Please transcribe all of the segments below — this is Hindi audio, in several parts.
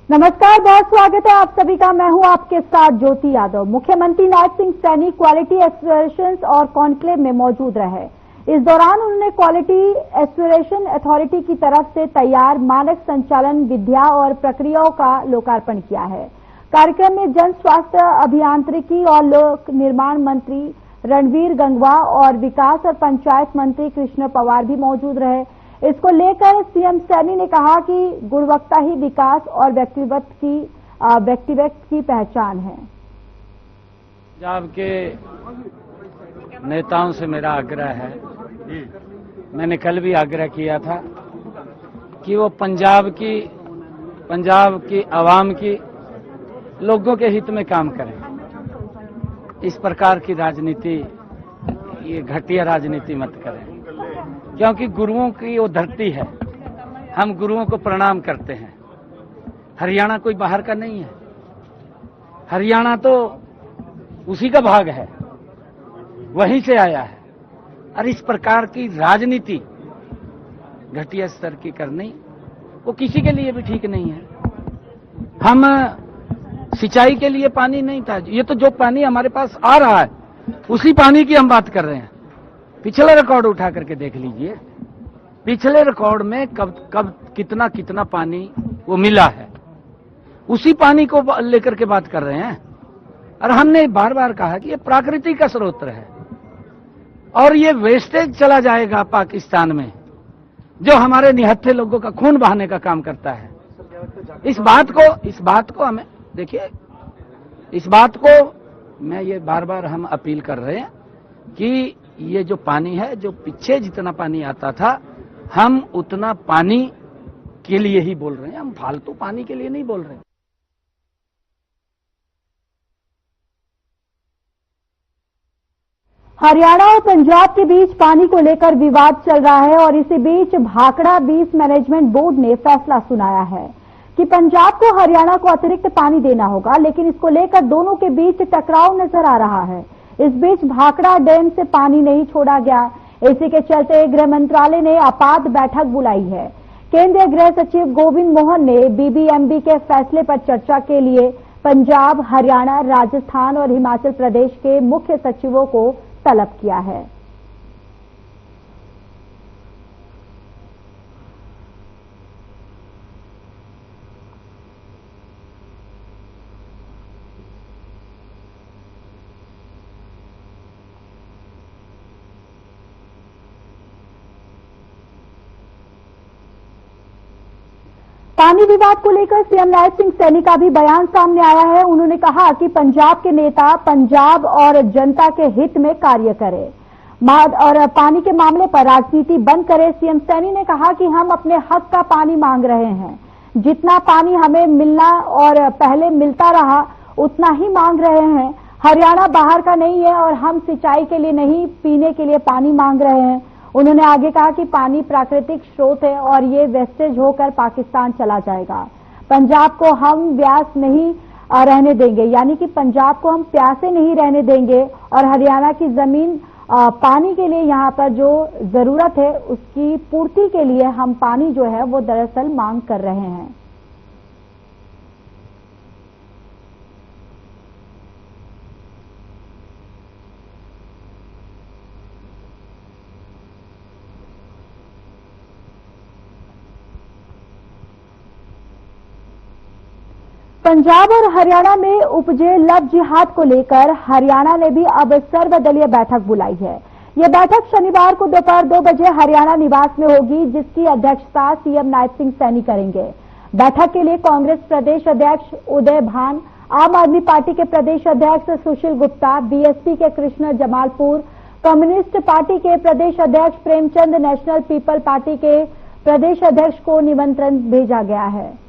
नमस्कार, बहुत स्वागत है आप सभी का। मैं हूं आपके साथ ज्योति यादव। मुख्यमंत्री नायब सिंह सैनी क्वालिटी एश्योरेंस और कॉन्क्लेव में मौजूद रहे। इस दौरान उन्होंने क्वालिटी एश्योरेंस अथॉरिटी की तरफ से तैयार मानक संचालन विधियां और प्रक्रियाओं का लोकार्पण किया है। कार्यक्रम में जन स्वास्थ्य अभियांत्रिकी और लोक निर्माण मंत्री रणवीर गंगवा और विकास और पंचायत मंत्री कृष्ण पवार भी मौजूद रहे। इसको लेकर सीएम सैनी ने कहा कि गुणवत्ता ही विकास और व्यक्तिगत की पहचान है। पंजाब के नेताओं से मेरा आग्रह है, मैंने कल भी आग्रह किया था कि वो पंजाब की आवाम की लोगों के हित में काम करें। इस प्रकार की राजनीति, ये घटिया राजनीति मत करें, क्योंकि गुरुओं की वो धरती है, हम गुरुओं को प्रणाम करते हैं। हरियाणा कोई बाहर का नहीं है, हरियाणा तो उसी का भाग है, वहीं से आया है। और इस प्रकार की राजनीति घटिया स्तर की करनी वो किसी के लिए भी ठीक नहीं है। हम सिंचाई के लिए पानी नहीं था, ये तो जो पानी हमारे पास आ रहा है उसी पानी की हम बात कर रहे हैं। पिछले रिकॉर्ड उठा करके देख लीजिए, पिछले रिकॉर्ड में कब कितना पानी वो मिला है, उसी पानी को लेकर के बात कर रहे हैं। और हमने बार बार कहा कि ये प्राकृतिक का स्रोत है और ये वेस्टेज चला जाएगा पाकिस्तान में, जो हमारे निहत्थे लोगों का खून बहाने का काम करता है। इस बात को हमें देखिए, इस बात को मैं ये बार बार हम अपील कर रहे हैं कि ये जो पानी है, जो पीछे जितना पानी आता था, हम उतना पानी के लिए ही बोल रहे हैं, हम फालतू पानी के लिए नहीं बोल रहे हैं। हरियाणा और पंजाब के बीच पानी को लेकर विवाद चल रहा है और इसी बीच भाखड़ा बीस मैनेजमेंट बोर्ड ने फैसला सुनाया है कि पंजाब को हरियाणा को अतिरिक्त पानी देना होगा, लेकिन इसको लेकर दोनों के बीच टकराव नजर आ रहा है। इस बीच भाखड़ा डैम से पानी नहीं छोड़ा गया, इसी के चलते गृह मंत्रालय ने आपात बैठक बुलाई है। केंद्रीय गृह सचिव गोविंद मोहन ने बीबीएमबी के फैसले पर चर्चा के लिए पंजाब, हरियाणा, राजस्थान और हिमाचल प्रदेश के मुख्य सचिवों को तलब किया है। पानी विवाद को लेकर सीएम नायब सिंह सैनी का भी बयान सामने आया है। उन्होंने कहा कि पंजाब के नेता पंजाब और जनता के हित में कार्य करें और पानी के मामले पर राजनीति बंद करें। सीएम सैनी ने कहा कि हम अपने हक का पानी मांग रहे हैं, जितना पानी हमें मिलना और पहले मिलता रहा उतना ही मांग रहे हैं। हरियाणा बाहर का नहीं है और हम सिंचाई के लिए नहीं, पीने के लिए पानी मांग रहे हैं। उन्होंने आगे कहा कि पानी प्राकृतिक स्रोत है और ये वेस्टेज होकर पाकिस्तान चला जाएगा। पंजाब को हम व्यास नहीं रहने देंगे, यानी कि पंजाब को हम प्यासे नहीं रहने देंगे और हरियाणा की जमीन पानी के लिए यहाँ पर जो जरूरत है उसकी पूर्ति के लिए हम पानी जो है वो दरअसल मांग कर रहे हैं। पंजाब और हरियाणा में उपजे लव जिहाद को लेकर हरियाणा ने भी अब सर्वदलीय बैठक बुलाई है। यह बैठक शनिवार को दोपहर 2 बजे हरियाणा निवास में होगी, जिसकी अध्यक्षता सीएम नायब सिंह सैनी करेंगे। बैठक के लिए कांग्रेस प्रदेश अध्यक्ष उदय भान, आम आदमी पार्टी के प्रदेश अध्यक्ष सुशील गुप्ता, बीएसपी के कृष्ण जमालपुर, कम्युनिस्ट पार्टी के प्रदेश अध्यक्ष प्रेमचंद, नेशनल पीपल पार्टी के प्रदेश अध्यक्ष को निमंत्रण भेजा गया है।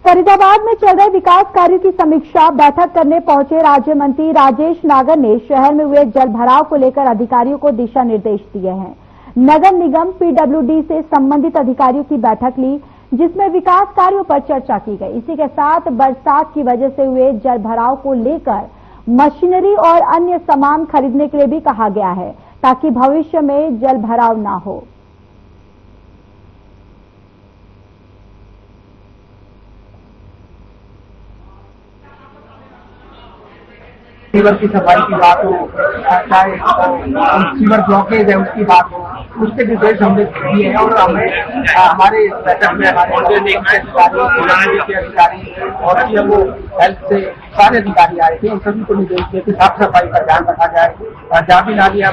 फरीदाबाद में चल रहे विकास कार्यों की समीक्षा बैठक करने पहुंचे राज्य मंत्री राजेश नागर ने शहर में हुए जल भराव को लेकर अधिकारियों को दिशा निर्देश दिए हैं। नगर निगम पीडब्ल्यूडी से संबंधित अधिकारियों की बैठक ली। जिसमें विकास कार्यों पर चर्चा की गई। इसी के साथ बरसात की वजह से हुए जल भराव को लेकर मशीनरी और अन्य सामान खरीदने के लिए भी कहा गया है, ताकि भविष्य में जल भराव ना हो। सीवर की सफाई की बात हो, चाहे सीवर ब्लॉकेज है उसकी बात हो, उसके निर्देश हमने दिए हैं। और हमें हमारे बैठक में हमारे अधिकारी और सीएमओ हेल्थ से सारे अधिकारी आए थे। उन सभी को निर्देश दिए कि साफ सफाई का ध्यान रखा जाए, जहाँ भी नालियां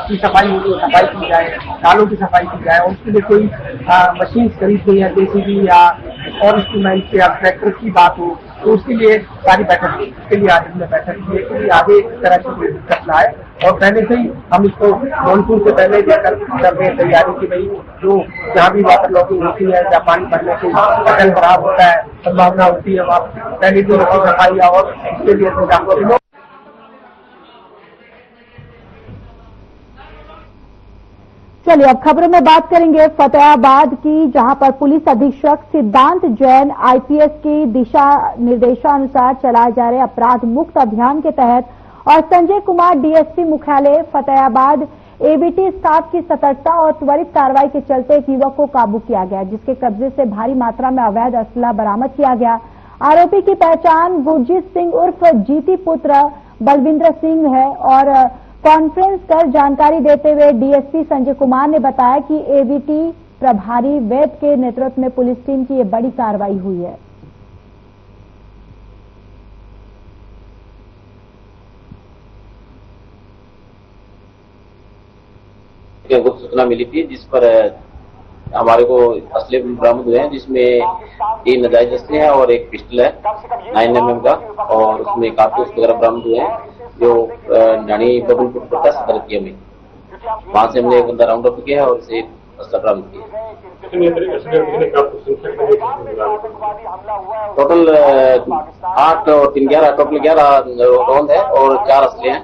की सफाई होगी वो सफाई की जाए, नालों की सफाई की जाए। और उसके लिए कोई मशीन खरीद गई है, जेसीबी या और इंस्ट्रूमेंट या ट्रैक्टर की बात हो, तो उसके लिए सारी बैठक के लिए आज हमने बैठक की है कि आगे इस तरह की कोई दिक्कत ना आए। और पहले से ही हम इसको मॉनसून से पहले लेकर कर रहे हैं तैयारी की भाई जो जहाँ भी वाटर लॉकिंग होती है या पानी भरने से जल भराव होता है, संभावना होती है, वहाँ पहले दिन की सफाई और इसके लिए इंतजाम। चलिए अब खबरों में बात करेंगे फतेहाबाद की, जहां पर पुलिस अधीक्षक सिद्धांत जैन आईपीएस की दिशा निर्देशानुसार चलाए जा रहे अपराध मुक्त अभियान के तहत और संजय कुमार डीएसपी मुख्यालय फतेहाबाद एबीटी स्टाफ की सतर्कता और त्वरित कार्रवाई के चलते एक युवक को काबू किया गया, जिसके कब्जे से भारी मात्रा में अवैध असला बरामद किया गया। आरोपी की पहचान गुरजीत सिंह उर्फ जीती पुत्र बलविंद्र सिंह है और कॉन्फ्रेंस कर जानकारी देते हुए डीएसपी संजय कुमार ने बताया कि एबीटी प्रभारी वैद के नेतृत्व में पुलिस टीम की ये बड़ी कार्रवाई हुई है। गुप्त सूचना मिली थी जिस पर हमारे को असले बरामद हुए हैं, जिसमें 3 नाजायज असले हैं और एक पिस्टल है 9mm का, और उसमें कारतूस वगैरह बरामद हुए हैं जो नानी बबुलपुर प्रकाश सदर किया में। वहां से हमने एक बंदा राउंड अप किया और इसे असला बरामद किया। टोटल 8 और 3 11 टोटल 11 रौंद है और 4 असले हैं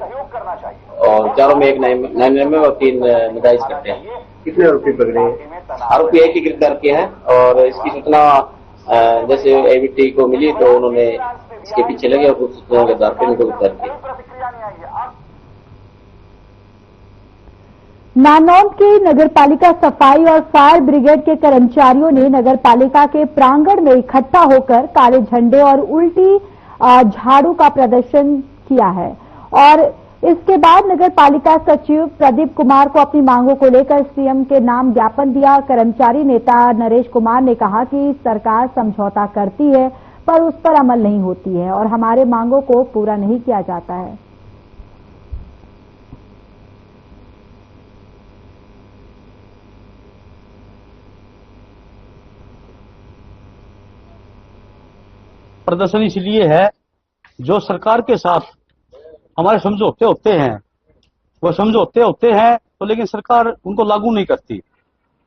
और चारों में एक 9mm और 3 नाजायज करते हैं। कितने आरोपी पकड़े हैं? आरोपी एक ही गिरफ्तार किए हैं और इसकी सूचना जैसे एबीटी को मिली तो उन्होंने इसके पीछे लगे और कुछ सूचनाओं के आधार पर इनको गिरफ्तार किया। नानौंद की नगरपालिका सफाई और फायर ब्रिगेड के कर्मचारियों ने नगरपालिका के प्रांगण में इकट्ठा होकर काले झंडे और उल्टी झाड़ू का प्रदर्शन किया है और इसके बाद नगरपालिका सचिव प्रदीप कुमार को अपनी मांगों को लेकर सीएम के नाम ज्ञापन दिया। कर्मचारी नेता नरेश कुमार ने कहा कि सरकार समझौता करती है पर उस पर अमल नहीं होती है और हमारे मांगों को पूरा नहीं किया जाता है। प्रदर्शन इसलिए है जो सरकार के साथ हमारे समझौते होते हैं, वो समझौते होते हैं तो लेकिन सरकार उनको लागू नहीं करती।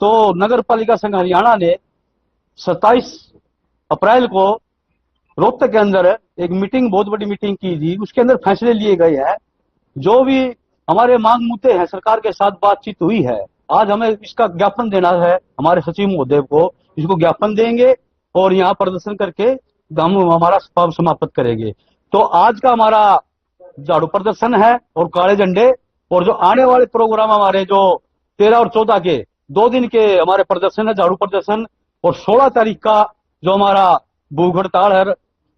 तो नगर पालिका संघ हरियाणा ने 27 अप्रैल को रोहतक के अंदर एक मीटिंग, बहुत बड़ी मीटिंग की थी। उसके अंदर फैसले लिए गए हैं, जो भी हमारे मांग मुद्दे हैं सरकार के साथ बातचीत हुई है। आज हमें इसका ज्ञापन देना है हमारे सचिव महोदय को, इसको ज्ञापन देंगे और यहाँ प्रदर्शन करके हम हमारा समाप्त करेंगे। तो आज का हमारा झाड़ू प्रदर्शन है और काले झंडे, और जो आने वाले प्रोग्राम हमारे जो 13 और 14 के 2 दिन के हमारे प्रदर्शन है, झाड़ू प्रदर्शन, और 16 तारीख का जो हमारा भूख हड़ताल है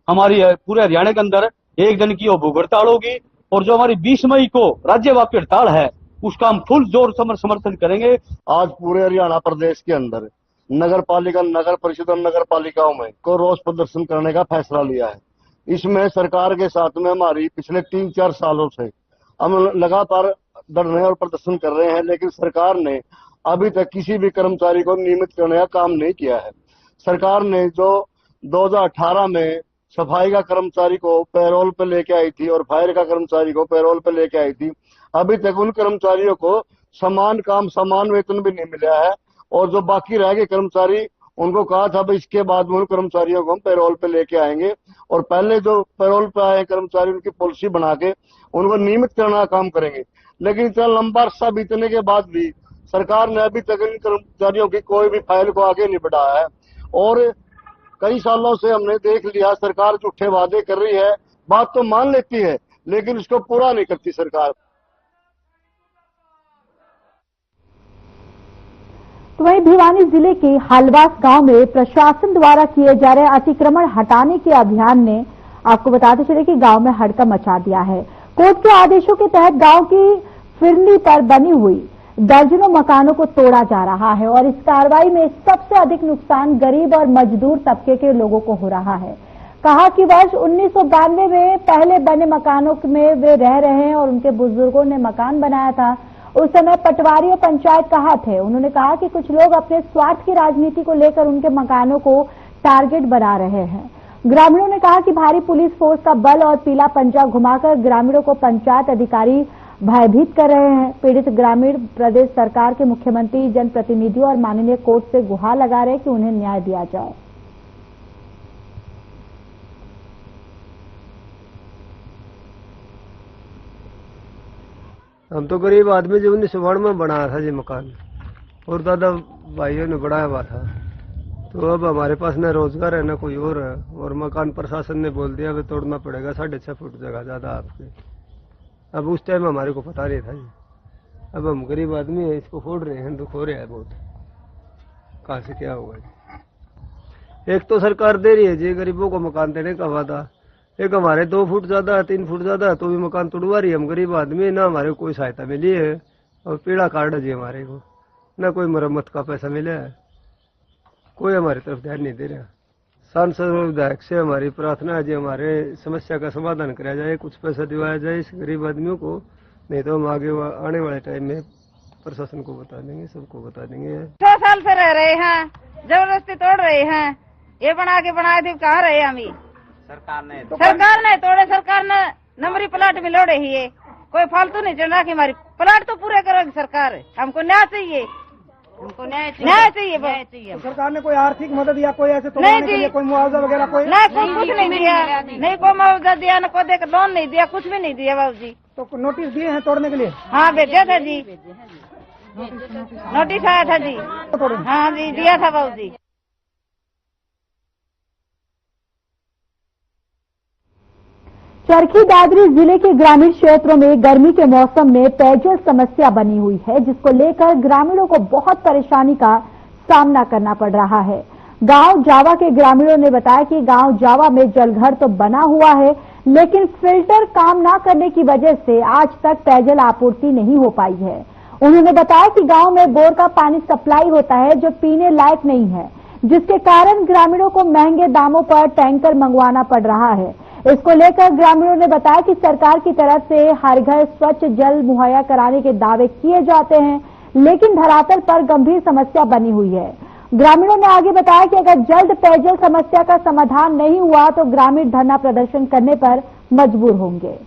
हमारी पूरे हरियाणा के अंदर 1 दिन की वो भूख हड़ताल होगी, और जो हमारी 20 मई को राज्यव्यापी हड़ताल है उसका हम फुल जोर समर्थन करेंगे। आज पूरे हरियाणा प्रदेश के अंदर नगर पालिका, नगर परिषद और नगर पालिकाओं में को रोष प्रदर्शन करने का फैसला लिया है। इसमें सरकार के साथ में हमारी पिछले 3-4 सालों से हम लगातार धरने और प्रदर्शन कर रहे हैं, लेकिन सरकार ने अभी तक किसी भी कर्मचारी को नियमित करने का काम नहीं किया है। सरकार ने जो 2018 में सफाई का कर्मचारी को पैरोल पे लेके आई थी और फायर का कर्मचारी को पैरोल पे लेके आई थी, अभी तक उन कर्मचारियों को समान काम समान वेतन भी नहीं मिला है। और जो बाकी रह गए कर्मचारी, उनको कहा था भाई इसके बाद उन कर्मचारियों को हम पैरोल पे लेके आएंगे, और पहले जो पैरोल पे आए कर्मचारी उनकी पॉलिसी बना के उनको नियमित करने का काम करेंगे। लेकिन इतना लंबा अरसा बीतने के बाद भी सरकार ने अभी तक इन कर्मचारियों की कोई भी फाइल को आगे नहीं बढ़ाया है। और कई सालों से हमने देख लिया सरकार झूठे वादे कर रही है, बात तो मान लेती है लेकिन उसको पूरा नहीं करती सरकार। तो वहीं भिवानी जिले के हालवास गांव में प्रशासन द्वारा किए जा रहे अतिक्रमण हटाने के अभियान ने आपको बताते चले कि गांव में हड़कंप मचा दिया है। कोर्ट के आदेशों के तहत गांव की फिरनी पर बनी हुई दर्जनों मकानों को तोड़ा जा रहा है और इस कार्रवाई में सबसे अधिक नुकसान गरीब और मजदूर तबके के लोगों को हो रहा है। कहा कि वर्ष 1992 में पहले बने मकानों में वे रह रहे हैं और उनके बुजुर्गों ने मकान बनाया था। उस समय पटवारी और पंचायत कहाँ थे? उन्होंने कहा कि कुछ लोग अपने स्वार्थ की राजनीति को लेकर उनके मकानों को टारगेट बना रहे हैं। ग्रामीणों ने कहा कि भारी पुलिस फोर्स का बल और पीला पंजा घुमाकर ग्रामीणों को पंचायत अधिकारी भयभीत कर रहे हैं। पीड़ित ग्रामीण प्रदेश सरकार के मुख्यमंत्री, जनप्रतिनिधियों और माननीय कोर्ट से गुहार लगा रहे कि उन्हें न्याय दिया जाए। हम तो गरीब आदमी जो 1992 में बनाया था जी मकान, और दादा भाइयों ने बनाया हुआ था, तो अब हमारे पास न रोजगार है न कोई और है, और मकान प्रशासन ने बोल दिया अब तोड़ना पड़ेगा, 6.5 फुट जगह ज्यादा आपके। अब उस टाइम हमारे को पता नहीं था जी। अब हम गरीब आदमी है, इसको फोड़ रहे हैं, दुख हो रहा है बहुत। कहाँ से क्या होगा जी? एक तो सरकार दे रही है जी गरीबों को मकान देने का वादा, एक हमारे 2 फुट ज्यादा 3 फुट ज्यादा तो भी मकान तोड़वा रही है। हम गरीब आदमी ना, हमारे को कोई सहायता मिली है और पीड़ा कार्ड है जी हमारे को, ना कोई मरम्मत का पैसा मिला है, कोई हमारी तरफ ध्यान नहीं दे रहा। सांसद और विधायक से हमारी प्रार्थना है जी हमारे समस्या का समाधान कराया जाए, कुछ पैसा दिवाया जाए इस गरीब आदमियों को, नहीं तो हम आगे आने वाले टाइम में प्रशासन को बता देंगे, सबको बता देंगे। 6 साल से रह रहे हैं, जबरदस्ती तोड़ रहे हैं, ये बना के बनाए थे, कहाँ रहे हम ही? सरकार ने तोड़े, सरकार ने नंबरी प्लाट में लोड़े ही है, कोई फालतू नहीं चढ़ा कि हमारी प्लाट तो पूरे करोगी सरकार। हमको न्याय चाहिए, हमको न्याय चाहिए। सरकार ने कोई आर्थिक मदद या कोई ऐसे तोड़ने के लिए कोई मुआवजा वगैरह कोई कुछ नहीं दिया, नहीं कोई मुआवजा दिया, न कोई देकर लोन नहीं दिया, कुछ भी नहीं दिया बाबू जी। तो नोटिस दिए हैं तोड़ने के लिए? हाँ भेजा था जी, नोटिस आया था जी। हाँ जी दिया था बाबू जी। चरखी दादरी जिले के ग्रामीण क्षेत्रों में गर्मी के मौसम में पेयजल समस्या बनी हुई है, जिसको लेकर ग्रामीणों को बहुत परेशानी का सामना करना पड़ रहा है। गांव जावा के ग्रामीणों ने बताया कि गांव जावा में जलघर तो बना हुआ है, लेकिन फिल्टर काम न करने की वजह से आज तक पेयजल आपूर्ति नहीं हो पाई है। उन्होंने बताया कि गांव में बोर का पानी सप्लाई होता है जो पीने लायक नहीं है, जिसके कारण ग्रामीणों को महंगे दामों पर टैंकर मंगवाना पड़ रहा है। इसको लेकर ग्रामीणों ने बताया कि सरकार की तरफ से हर घर स्वच्छ जल मुहैया कराने के दावे किए जाते हैं, लेकिन धरातल पर गंभीर समस्या बनी हुई है। ग्रामीणों ने आगे बताया कि अगर जल्द पेयजल समस्या का समाधान नहीं हुआ तो ग्रामीण धरना प्रदर्शन करने पर मजबूर होंगे।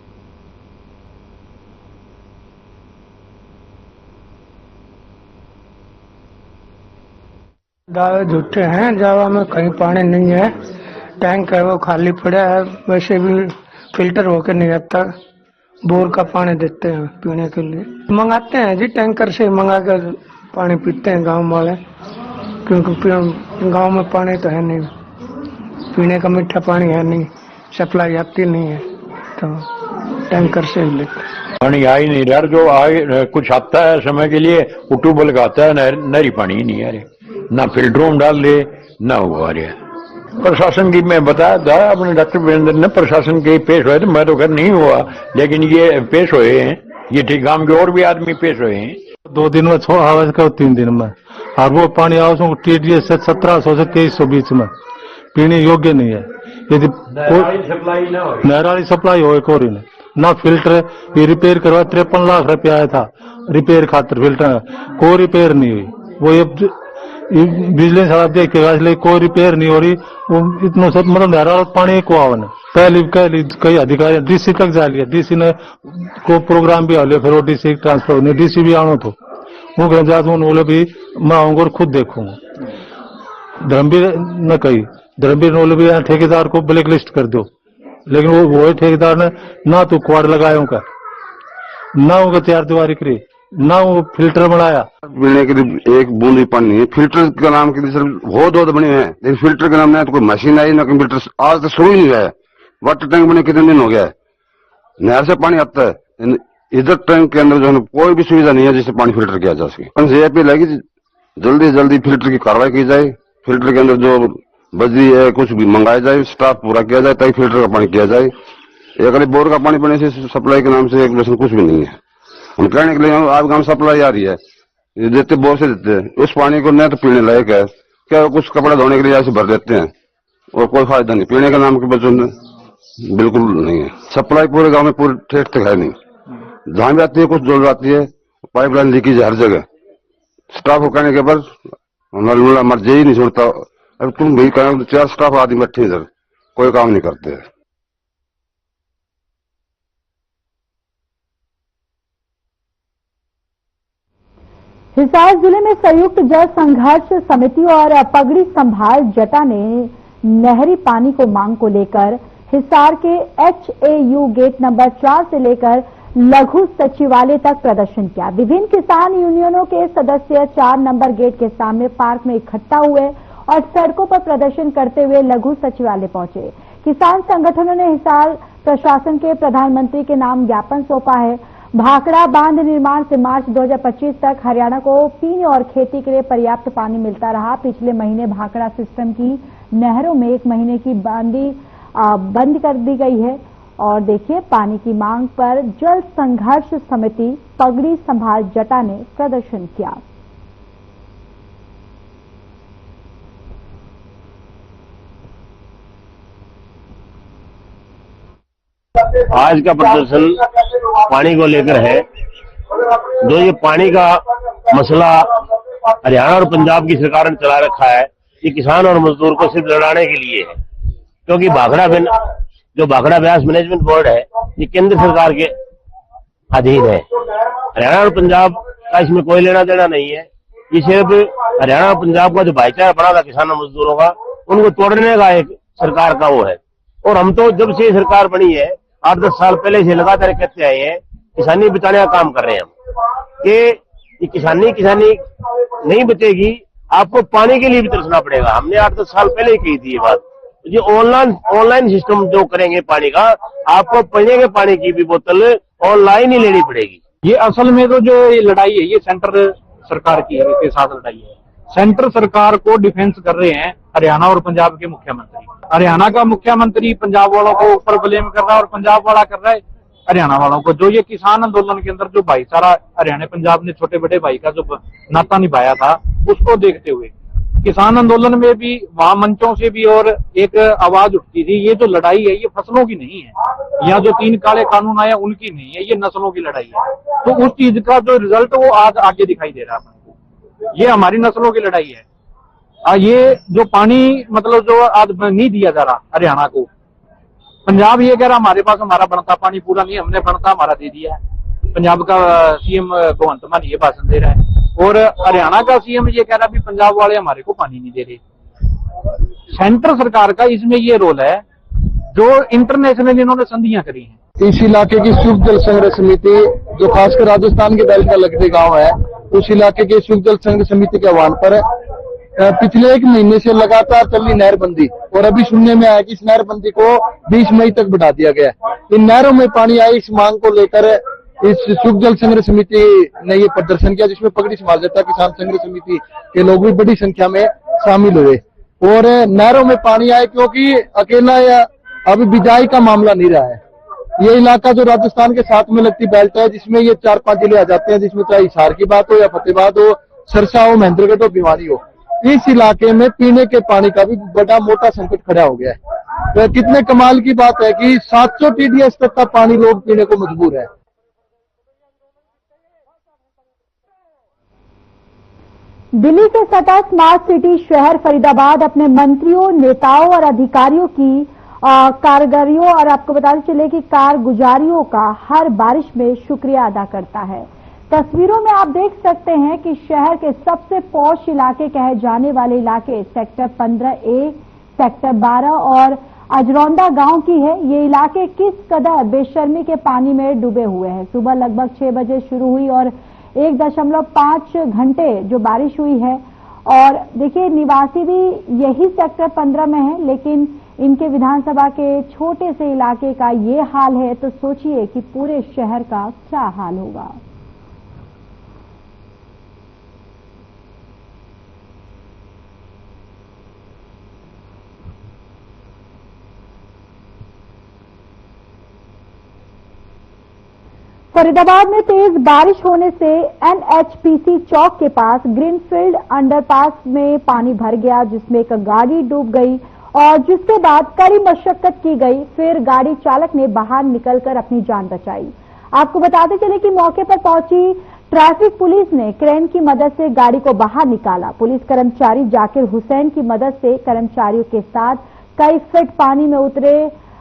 दावे झूठे हैं, जावा में कहीं पानी नहीं है, टैंक है वो खाली पड़ा है, वैसे भी फिल्टर होकर नहीं आता, बोर का पानी देते हैं पीने के लिए। मंगाते हैं जी, टैंकर से मंगा कर पानी पीते हैं गांव वाले, क्योंकि गांव में पानी तो है नहीं, पीने का मीठा पानी है नहीं, सप्लाई आती नहीं है, तो टैंकर से ही लेते हैं। पानी आ ही नहीं रहा, जो आए कुछ आता है समय के लिए वो ट्यूबवेल का आता है, नहरी पानी ही नहीं आ रही, ना फिल्टरों में डाल दे ना वो आ रहा। प्रशासन की मैं बताया था अपने डॉक्टर वीरेंद्र ने, प्रशासन के पेश हुए थे, मैं तो घर नहीं हुआ, लेकिन ये पेश हुए हैं, ये ठीक गांव के और भी आदमी पेश हुए हैं। 2 दिन में 6 आवाज का 3 दिन में, और वो पानी आवश्यक TDS से 1700 से 2300 बीच में पीने योग्य नहीं है। यदि नहराली सप्लाई हो एक और ना फिल्टर, ये रिपेयर करवा 53 लाख रुपया आया था रिपेयर खातर, फिल्टर कोई रिपेयर नहीं हुई, वो ये बिजली साहब देखेगा, इसलिए कोई रिपेयर नहीं हो रही। वो इतना सब मतलब नहरा पानी को आवन पहले कई अधिकारी DC तक जा लिया, DC ने को प्रोग्राम भी आ लिया, फिर वो DC ट्रांसफर होने, DC भी आनो तो वो बोले भी मैं आऊंगा और खुद देखूंगा। धर्मवीर ने कही, धर्मवीर ने बोले भी ठेकेदार को ब्लैक लिस्ट कर दो, लेकिन वो ठेकेदार ने ना तो क्वाड लगाया उनका, ना उनका 4 दीवारी करी, ना वो फिल्टर बनाया। पीने के लिए एक बूंद भी पानी नहीं है। फिल्टर का नाम के लिए सर बहुत बने हैं, लेकिन फिल्टर का नाम नहीं है, तो कोई मशीन आई ना कंप्यूटर आज तक शुरू ही नहीं हुआ है। वाटर टैंक बने कितने दिन हो गया है, नहर से पानी आता है, इधर टैंक के अंदर जो है कोई भी सुविधा नहीं है जिससे पानी फिल्टर किया जा सके। हमसे ये अपील है कि जल्दी से जल्दी फिल्टर की कार्रवाई की जाए, फिल्टर के अंदर जो बजरी है कुछ भी मंगाया जाए, स्टाफ पूरा किया जाए ताकि फिल्टर का पानी किया जाए। ये खाली बोर का पानी बने से सप्लाई के नाम से एक वैसे कुछ भी नहीं है। हम कहने के लिए आप गांव सप्लाई आ रही है, ये देते बोर से देते हैं, उस पानी को न तो पीने लायक है, क्या कुछ कपड़ा धोने के लिए ऐसे भर देते हैं और कोई फायदा नहीं। पीने के नाम के बच्चों में बिल्कुल नहीं है। सप्लाई पूरे गांव में पूरे ठेठ तक है नहीं, जहां भी आती है कुछ जोड़ जाती है, पाइपलाइन लीकेज हर जगह। स्टाफ को कहने के बाद नल मर्जी ही नहीं छोड़ता। अब तुम भी कहो 4 स्टाफ आदमी बैठे इधर कोई काम नहीं करते है। हिसार जिले में संयुक्त जल संघर्ष समिति और पगड़ी संभाल जटा ने नहरी पानी को मांग को लेकर हिसार के HAU गेट नंबर 4 से लेकर लघु सचिवालय तक प्रदर्शन किया। विभिन्न किसान यूनियनों के सदस्य 4 नंबर गेट के सामने पार्क में इकट्ठा हुए और सड़कों पर प्रदर्शन करते हुए लघु सचिवालय पहुंचे। किसान संगठनों ने हिसार प्रशासन के प्रधानमंत्री के नाम ज्ञापन सौंपा है। भाखड़ा बांध निर्माण से मार्च 2025 तक हरियाणा को पीने और खेती के लिए पर्याप्त पानी मिलता रहा। पिछले महीने भाखड़ा सिस्टम की नहरों में 1 महीने की बंद कर दी गई है। और देखिए, पानी की मांग पर जल संघर्ष समिति पगड़ी संभाल जटा ने प्रदर्शन किया। आज का प्रदर्शन पानी को लेकर है। जो ये पानी का मसला हरियाणा और पंजाब की सरकार ने चला रखा है, ये किसान और मजदूर को सिर्फ लड़ाने के लिए है, क्योंकि भाखड़ा ब्यास मैनेजमेंट बोर्ड है, ये केंद्र सरकार के अधीन है। हरियाणा और पंजाब का इसमें कोई लेना देना नहीं है। ये सिर्फ हरियाणा और पंजाब का जो भाईचारा बना था किसानों मजदूरों का, उनको तोड़ने का एक सरकार का वो है। और हम तो जब से सरकार बनी है 8-10 साल पहले से लगातार कहते आए हैं, किसानी बचाने का काम कर रहे हैं हम कि ये किसानी नहीं बचेगी, आपको पानी के लिए भी तरसना पड़ेगा। हमने 8-10 साल पहले ही कही थी ये बात। ये ऑनलाइन सिस्टम जो करेंगे पानी का, आपको पीने के पानी की भी बोतल ऑनलाइन ही लेनी पड़ेगी। ये असल में तो जो ये लड़ाई है ये सेंटर सरकार की है, के साथ लड़ाई है। सेंटर सरकार को डिफेंस कर रहे हैं हरियाणा और पंजाब के मुख्यमंत्री। हरियाणा का मुख्यमंत्री पंजाब वालों को ऊपर ब्लेम कर रहा है और पंजाब वाला कर रहा है हरियाणा वालों को। जो ये किसान आंदोलन के अंदर जो भाईचारा हरियाणा पंजाब ने छोटे बड़े भाई का जो नाता निभाया था, उसको देखते हुए किसान आंदोलन में भी वहां मंचों से भी और एक आवाज उठती थी, ये जो लड़ाई है ये फसलों की नहीं है, या जो 3 काले कानून आए उनकी नहीं है, ये नस्लों की लड़ाई है। तो उस चीज का जो रिजल्ट वो आज आगे दिखाई दे रहा है। ये हमारी नस्लों की लड़ाई है। ये जो पानी मतलब जो आज नहीं दिया जा रहा हरियाणा को, पंजाब ये कह रहा हमारे पास हमारा बनता पानी पूरा नहीं, हमने बनता हमारा दे दिया है। पंजाब का सीएम भगवंत मान ये भाषण दे रहा है और हरियाणा का सीएम ये कह रहा है भी पंजाब वाले हमारे को पानी नहीं दे रहे। सेंटर सरकार का इसमें ये रोल है जो इंटरनेशनल इन्होंने संधियां करी हैं। इस इलाके की शुद्ध जल संग्रह समिति जो खासकर राजस्थान के बेल्ट का लगते गांव है, उस इलाके के शुद्ध जल संग्रह समिति के आह्वान पर पिछले 1 महीने से लगातार चल रही नहरबंदी, और अभी सुनने में आया कि इस नहरबंदी को 20 मई तक बढ़ा दिया गया है। इन नहरों में पानी आए इस मांग को लेकर इस शुद्ध जल संग्रह समिति ने ये प्रदर्शन किया, जिसमें पगड़ी संभाल जटा किसान संग्रह समिति के लोग भी बड़ी संख्या में शामिल हुए। और नहरों में पानी आए क्योंकि अकेला या अभी बिजाई का मामला नहीं रहा है। ये इलाका जो राजस्थान के साथ में लगती बेल्ट है, जिसमें ये 4-5 जिले आ जाते हैं, जिसमें चाहे हिसार की बात हो या फतेहाबाद हो, सरसा हो, महेंद्रगढ़ हो, भिवानी हो। इस इलाके में पीने के पानी का भी बड़ा मोटा संकट खड़ा हो गया है। तो कितने कमाल की बात है कि 700 TDS तक का पानी लोग पीने को मजबूर है। दिल्ली से सटा स्मार्ट सिटी शहर फरीदाबाद अपने मंत्रियों, नेताओं और अधिकारियों की कारगरियों और आपको बताते चले कि कारगुजारियों का हर बारिश में शुक्रिया अदा करता है। तस्वीरों में आप देख सकते हैं कि शहर के सबसे पॉश इलाके कहे जाने वाले इलाके सेक्टर 15A, सेक्टर 12 और अजरौंदा गांव की है। ये इलाके किस कदर बेशर्मी के पानी में डूबे हुए हैं। सुबह लगभग 6 बजे शुरू हुई और 1.5 घंटे जो बारिश हुई है। और देखिए, निवासी भी यही सेक्टर 15 में है, लेकिन इनके विधानसभा के छोटे से इलाके का ये हाल है, तो सोचिए कि पूरे शहर का क्या हाल होगा। फरीदाबाद में तेज बारिश होने से एनएचपीसी चौक के पास ग्रीनफील्ड अंडरपास में पानी भर गया, जिसमें एक गाड़ी डूब गई और जिसके बाद कड़ी मशक्कत की गई। फिर गाड़ी चालक ने बाहर निकलकर अपनी जान बचाई। आपको बताते चले कि मौके पर पहुंची ट्रैफिक पुलिस ने क्रेन की मदद से गाड़ी को बाहर निकाला। पुलिस कर्मचारी जाकिर हुसैन की मदद से कर्मचारियों के साथ कई फीट पानी में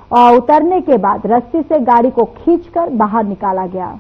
उतरने के बाद रस्सी से गाड़ी को खींचकर बाहर निकाला गया।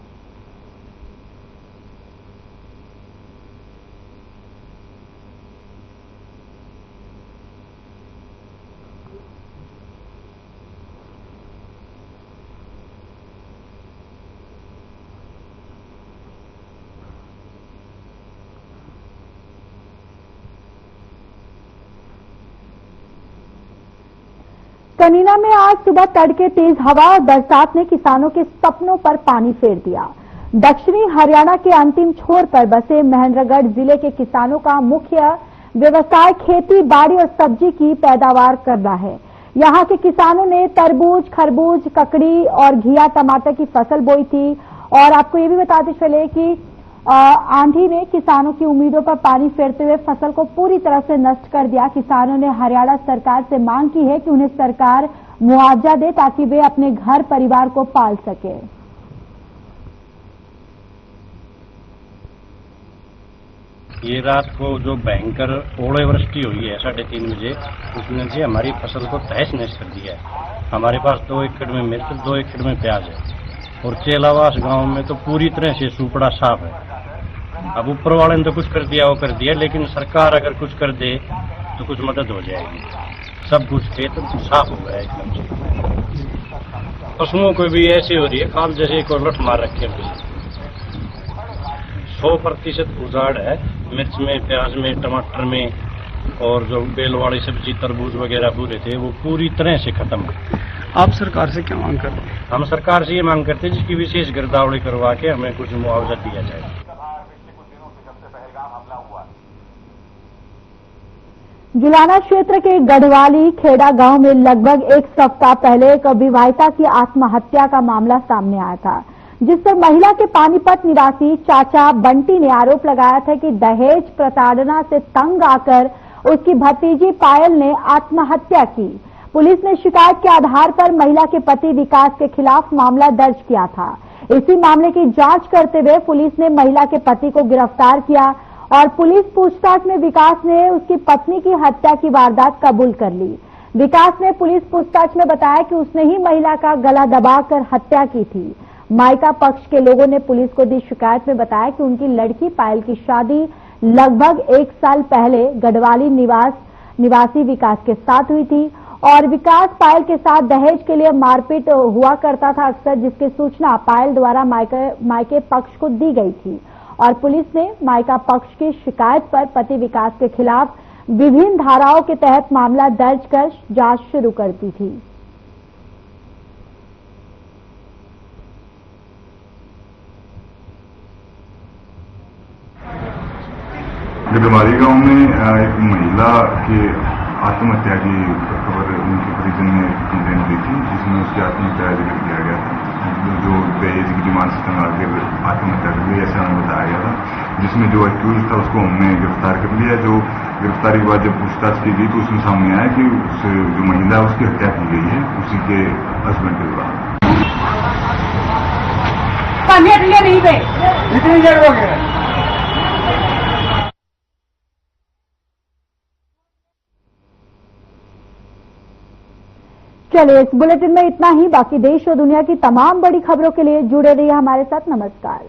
कनीना में आज सुबह तड़के तेज हवा और बरसात ने किसानों के सपनों पर पानी फेर दिया। दक्षिणी हरियाणा के अंतिम छोर पर बसे महेंद्रगढ़ जिले के किसानों का मुख्य व्यवसाय खेती बाड़ी और सब्जी की पैदावार करना है। यहां के किसानों ने तरबूज, खरबूज, ककड़ी और घिया टमाटर की फसल बोई थी। और आपको ये भी बताते चले कि आंधी ने किसानों की उम्मीदों पर पानी फेरते हुए फसल को पूरी तरह से नष्ट कर दिया। किसानों ने हरियाणा सरकार से मांग की है कि उन्हें सरकार मुआवजा दे ताकि वे अपने घर परिवार को पाल सके। ये रात को जो भयंकर ओलावृष्टि हुई है 3:30 बजे, उसने से हमारी फसल को तहस नहस कर दिया है। हमारे पास 2 एकड़ में मिर्च, 2 एकड़ में प्याज है और चेलावास गांव में तो पूरी तरह से सूपड़ा साफ है। अब ऊपर वाले ने तो कुछ कर दिया, वो कर दिया, लेकिन सरकार अगर कुछ कर दे तो कुछ मदद हो जाएगी। सब कुछ खेत साफ हो गया एकदम से। पशुओं को भी ऐसी हो रही है काल जैसे कोई लठ मार रखे हैं। 100% उजाड़ है मिर्च में, प्याज में, टमाटर में, और जो बेल वाली सब्जी तरबूज वगैरह पूरे थे वो पूरी तरह से खत्म है। आप सरकार से क्या मांग करते हैं? हम सरकार से ये मांग करते हैं जिसकी विशेष गिरदावरी करवा के हमें कुछ मुआवजा दिया जाए। जुलाना क्षेत्र के गढ़वाली खेड़ा गांव में लगभग 1 सप्ताह पहले एक विवाहिता की आत्महत्या का मामला सामने आया था, जिस पर महिला के पानीपत निवासी चाचा बंटी ने आरोप लगाया था कि दहेज प्रताड़ना से तंग आकर उसकी भतीजी पायल ने आत्महत्या की। पुलिस ने शिकायत के आधार पर महिला के पति विकास के खिलाफ मामला दर्ज किया था। इसी मामले की जांच करते हुए पुलिस ने महिला के पति को गिरफ्तार किया और पुलिस पूछताछ में विकास ने उसकी पत्नी की हत्या की वारदात कबूल कर ली। विकास ने पुलिस पूछताछ में बताया कि उसने ही महिला का गला दबाकर हत्या की थी। मायका पक्ष के लोगों ने पुलिस को दी शिकायत में बताया कि उनकी लड़की पायल की शादी लगभग 1 साल पहले गढ़वाली निवासी विकास के साथ हुई थी और विकास पायल के साथ दहेज के लिए मारपीट हुआ करता था अक्सर, जिसकी सूचना पायल द्वारा मायके पक्ष को दी गई थी और पुलिस ने मायका पक्ष की शिकायत पर पति विकास के खिलाफ विभिन्न धाराओं के तहत मामला दर्ज कर जांच शुरू कर दी थी। गढ़वाली गांव में एक महिला की आत्महत्या की खबर उनके परिजन ने कंप्लेन दी थी, जिसमें उसकी आत्महत्या जिक्र किया गया था। जो दहेज की डिमांड से तंग आकर आत्महत्या कर ली, ऐसा हमें बताया गया था। जिसमें जो एक्यूज था उसको हमने गिरफ्तार कर लिया। जो गिरफ्तारी के बाद जब पूछताछ की गई तो उसमें सामने आया कि जो महिला उसकी हत्या की गई है उसी के हस्बैंड के द्वारा। इतनी देर हो गया। चलिए, इस बुलेटिन में इतना ही। बाकी देश और दुनिया की तमाम बड़ी खबरों के लिए जुड़े रहिए हमारे साथ। नमस्कार।